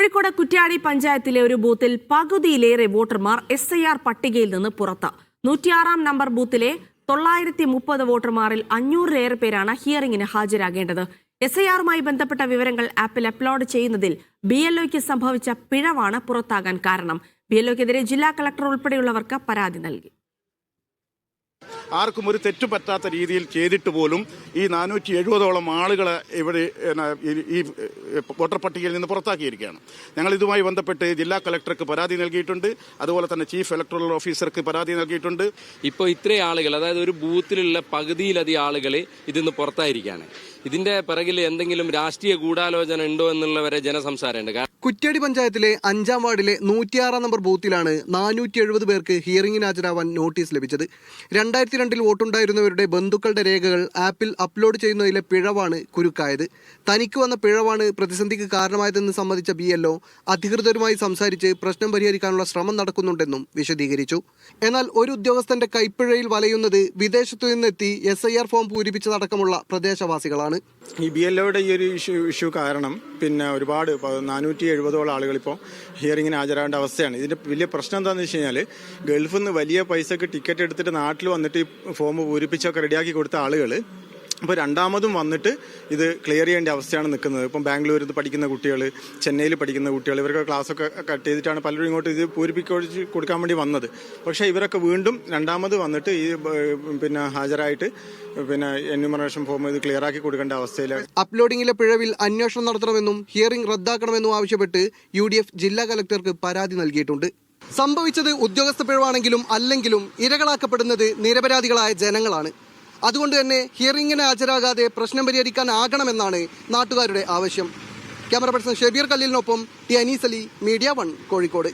കോഴിക്കോട് കുറ്റ്യാടി പഞ്ചായത്തിലെ ഒരു ബൂത്തിൽ പകുതിയിലേറെ വോട്ടർമാർ SIR പട്ടികയിൽ നിന്ന് പുറത്ത്. 106-ാം നമ്പർ ബൂത്തിലെ 930 വോട്ടർമാരിൽ 500-ലേറെ പേരാണ് ഹിയറിംഗിന് ഹാജരാകേണ്ടത്. SIRമായി ബന്ധപ്പെട്ട വിവരങ്ങൾ ആപ്പിൽ അപ്ലോഡ് ചെയ്യുന്നതിൽ BLOയ്ക്ക് സംഭവിച്ച പിഴവാണ് പുറത്താകാൻ കാരണം. BLOയ്ക്കെതിരെ ജില്ലാ കളക്ടർ ഉൾപ്പെടെയുള്ളവർക്ക് പരാതി നൽകി. ആർക്കും ഒരു തെറ്റു പറ്റാത്ത രീതിയിൽ ചെയ്തിട്ട് പോലും ഈ 470ഓളം ആളുകളെ ഇവിടെ ഈ വോട്ടർ പട്ടികയിൽ നിന്ന് പുറത്താക്കിയിരിക്കുകയാണ്. ഞങ്ങൾ ഇതുമായി ബന്ധപ്പെട്ട് ജില്ലാ കളക്ടർക്ക് പരാതി നൽകിയിട്ടുണ്ട്. അതുപോലെ തന്നെ ചീഫ് ഇലക്ടറൽ ഓഫീസർക്ക് പരാതി നൽകിയിട്ടുണ്ട്. ഇപ്പോൾ ഇത്രയും ആളുകൾ, അതായത് ഒരു ബൂത്തിലുള്ള പകുതിയിലധികം ആളുകൾ ഇതിന്ന് പുറത്തായിരിക്കുകയാണ്. ഇതിന്റെ പിറകിൽ എന്തെങ്കിലും രാഷ്ട്രീയ ഗൂഢാലോചന ഉണ്ടോ എന്നുള്ളവരെ ജനസംസാരമുണ്ട്. കുറ്റ്യാടി പഞ്ചായത്തിലെ 5-ാം വാർഡിലെ 106-ാം നമ്പർ ബൂത്തിലാണ് 470 പേർക്ക് ഹിയറിംഗിന് ഹാജരാവാൻ നോട്ടീസ് ലഭിച്ചത്. 2002-ൽ വോട്ടുണ്ടായിരുന്നവരുടെ ബന്ധുക്കളുടെ രേഖകൾ ആപ്പിൽ അപ്ലോഡ് ചെയ്യുന്നതിലെ പിഴവാണ് കുരുക്കായത്. തനിക്ക് വന്ന പിഴവാണ് പ്രതിസന്ധിക്ക് കാരണമായതെന്ന് സമ്മതിച്ച BLO അധികൃതരുമായി സംസാരിച്ച് പ്രശ്നം പരിഹരിക്കാനുള്ള ശ്രമം നടക്കുന്നുണ്ടെന്നും വിശദീകരിച്ചു. എന്നാൽ ഒരു ഉദ്യോഗസ്ഥന്റെ കൈപ്പിഴയിൽ വലയുന്നത് വിദേശത്തു നിന്നെത്തി SIR ഫോം പൂരിപ്പിച്ചതടക്കമുള്ള പ്രദേശവാസികളാണ്. ഈ BLOയുടെ ഈ ഒരു ഇഷ്യൂ കാരണം ഒരുപാട് 470ഓളം ആളുകൾ ഇപ്പോൾ ഹിയറിംഗിന് ഹാജരാകേണ്ട അവസ്ഥയാണ്. ഇതിന്റെ വലിയ പ്രശ്നം എന്താണെന്ന് വെച്ച് കഴിഞ്ഞാൽ ഗൾഫിൽ നിന്ന് വലിയ പൈസക്ക് ടിക്കറ്റ് എടുത്തിട്ട് നാട്ടിൽ വന്നിട്ട് ഈ ഫോം പൂരിപ്പിച്ചൊക്കെ റെഡിയാക്കി കൊടുത്ത ആളുകൾ ഇപ്പോൾ രണ്ടാമതും വന്നിട്ട് ഇത് ക്ലിയർ ചെയ്യേണ്ട അവസ്ഥയാണ് നിൽക്കുന്നത്. ഇപ്പം ബാംഗ്ലൂരിൽ പഠിക്കുന്ന കുട്ടികൾ, ചെന്നൈയിൽ പഠിക്കുന്ന കുട്ടികൾ, ഇവർക്ക് ക്ലാസ്സൊക്കെ കട്ട് ചെയ്തിട്ടാണ് പലരും ഇങ്ങോട്ട് ഇത് പൂരിപ്പിച്ച് കൊടുക്കാൻ വേണ്ടി വന്നത്. പക്ഷേ ഇവരൊക്കെ വീണ്ടും രണ്ടാമത് വന്നിട്ട് ഈ ഹാജരായിട്ട് എന്യൂമറേഷൻ ഫോം ഇത് ക്ലിയർ ആക്കി കൊടുക്കേണ്ട അവസ്ഥയിലാണ്. അപ്ലോഡിംഗിലെ പിഴവിൽ അന്വേഷണം നടത്തണമെന്നും ഹിയറിംഗ് റദ്ദാക്കണമെന്നും ആവശ്യപ്പെട്ട് UDF ജില്ലാ കലക്ടർക്ക് പരാതി നൽകിയിട്ടുണ്ട്. സംഭവിച്ചത് ഉദ്യോഗസ്ഥ പിഴവാണെങ്കിലും അല്ലെങ്കിലും ഇരകളാക്കപ്പെടുന്നത് നിരപരാധികളായ ജനങ്ങളാണ്. അതുകൊണ്ട് തന്നെ ഹിയറിംഗിന് ഹാജരാകാതെ പ്രശ്നം പരിഹരിക്കാനാകണമെന്നാണ് നാട്ടുകാരുടെ ആവശ്യം. ക്യാമറ പേഴ്സൺ ഷബീർ കല്ലിലിനൊപ്പം T. അനീസ് അലി, മീഡിയ 1, കോഴിക്കോട്.